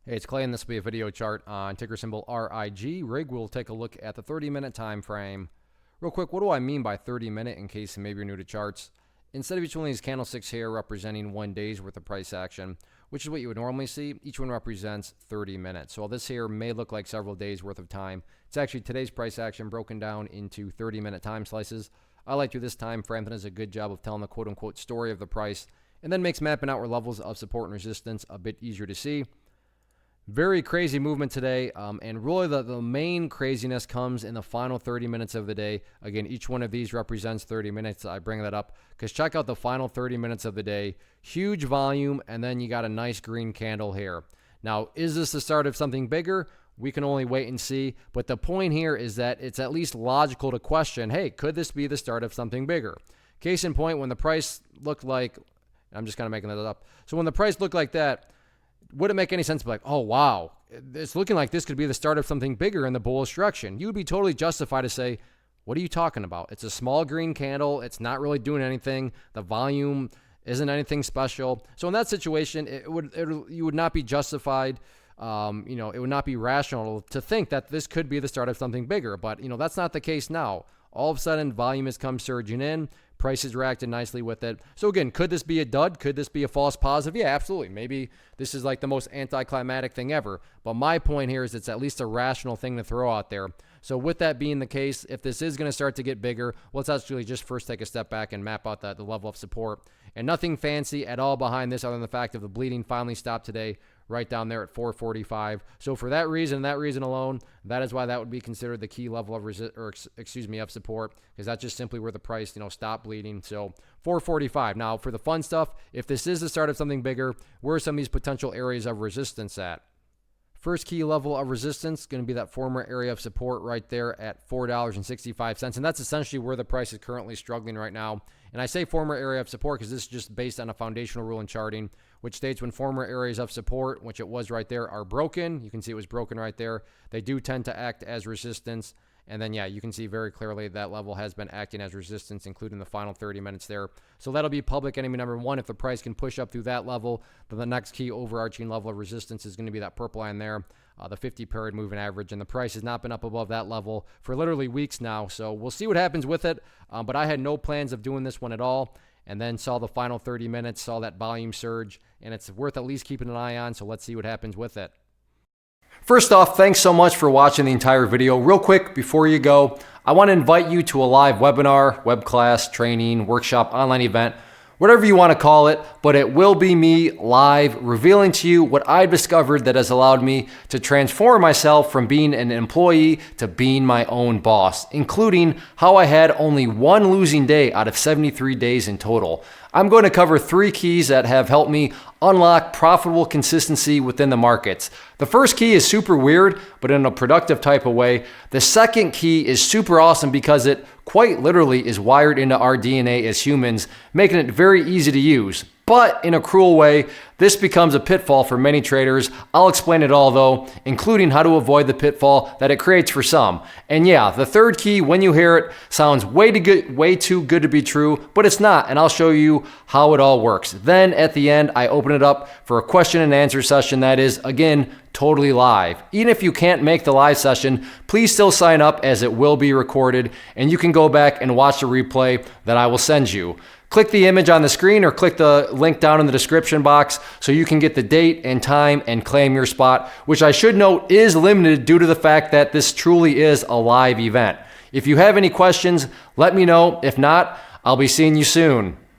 Hey, it's Clay, and this will be a video chart on ticker symbol RIG. RIG, we'll take a look at the 30-minute time frame. Real quick, what do I mean by 30-minute in case maybe you're new to charts? Instead of each one of these candlesticks here representing 1 day's worth of price action, which is what you would normally see, each one represents 30 minutes. So this here may look like several days worth of time. It's actually today's price action broken down into 30-minute time slices. I like to do this time frame that does a good job of telling the quote-unquote story of the price and then makes mapping out where levels of support and resistance a bit easier to see. Very crazy movement today, and really the main craziness comes in the final 30 minutes of the day. Again, each one of these represents 30 minutes. I bring that up because check out the final 30 minutes of the day. Huge volume, and then you got a nice green candle here. Now, is this the start of something bigger? We can only wait and see, but the point here is that it's at least logical to question, hey, could this be the start of something bigger? Case in point, when the price looked like, I'm just kind of making that up. So when the price looked like that, would it make any sense to be like, oh, wow, it's looking like this could be the start of something bigger in the bullish direction? You would be totally justified to say, what are you talking about? It's a small green candle. It's not really doing anything. The volume isn't anything special. So in that situation, you would not be justified. It would not be rational to think that this could be the start of something bigger. But, that's not the case now. All of a sudden, volume has come surging in. Prices reacted nicely with it. So again, could this be a dud? Could this be a false positive? Yeah, absolutely. Maybe this is like the most anticlimactic thing ever. But my point here is it's at least a rational thing to throw out there. So with that being the case, if this is going to start to get bigger, let's actually just first take a step back and map out the level of support. And nothing fancy at all behind this other than the fact of the bleeding finally stopped today right down there at 445. So for that reason alone, that is why that would be considered the key level of of support, because that's just simply where the price, stopped bleeding. So 445. Now for the fun stuff, if this is the start of something bigger, where are some of these potential areas of resistance at? First key level of resistance going to be that former area of support right there at $4.65. And that's essentially where the price is currently struggling right now. And I say former area of support because this is just based on a foundational rule in charting, which states when former areas of support, which it was right there, are broken. You can see it was broken right there. They do tend to act as resistance. And then, yeah, you can see very clearly that level has been acting as resistance, including the final 30 minutes there. So that'll be public enemy number one. If the price can push up through that level, then the next key overarching level of resistance is going to be that purple line there, the 50-period moving average. And the price has not been up above that level for literally weeks now. So we'll see what happens with it. But I had no plans of doing this one at all. And then saw the final 30 minutes, saw that volume surge. And it's worth at least keeping an eye on. So let's see what happens with it. First off, thanks so much for watching the entire video. Real quick, before you go, I want to invite you to a live webinar, web class, training, workshop, online event, whatever you want to call it, but it will be me live revealing to you what I've discovered that has allowed me to transform myself from being an employee to being my own boss, including how I had only one losing day out of 73 days in total. I'm going to cover 3 keys that have helped me unlock profitable consistency within the markets. The first key is super weird, but in a productive type of way. The second key is super awesome because it quite literally is wired into our DNA as humans, making it very easy to use. But in a cruel way, this becomes a pitfall for many traders. I'll explain it all though, including how to avoid the pitfall that it creates for some. And yeah, the third key, when you hear it, sounds way too good to be true, but it's not, and I'll show you how it all works. Then at the end, I open it up for a question and answer session that is, again, totally live. Even if you can't make the live session, please still sign up as it will be recorded, and you can go back and watch the replay that I will send you. Click the image on the screen or click the link down in the description box so you can get the date and time and claim your spot, which I should note is limited due to the fact that this truly is a live event. If you have any questions, let me know. If not, I'll be seeing you soon.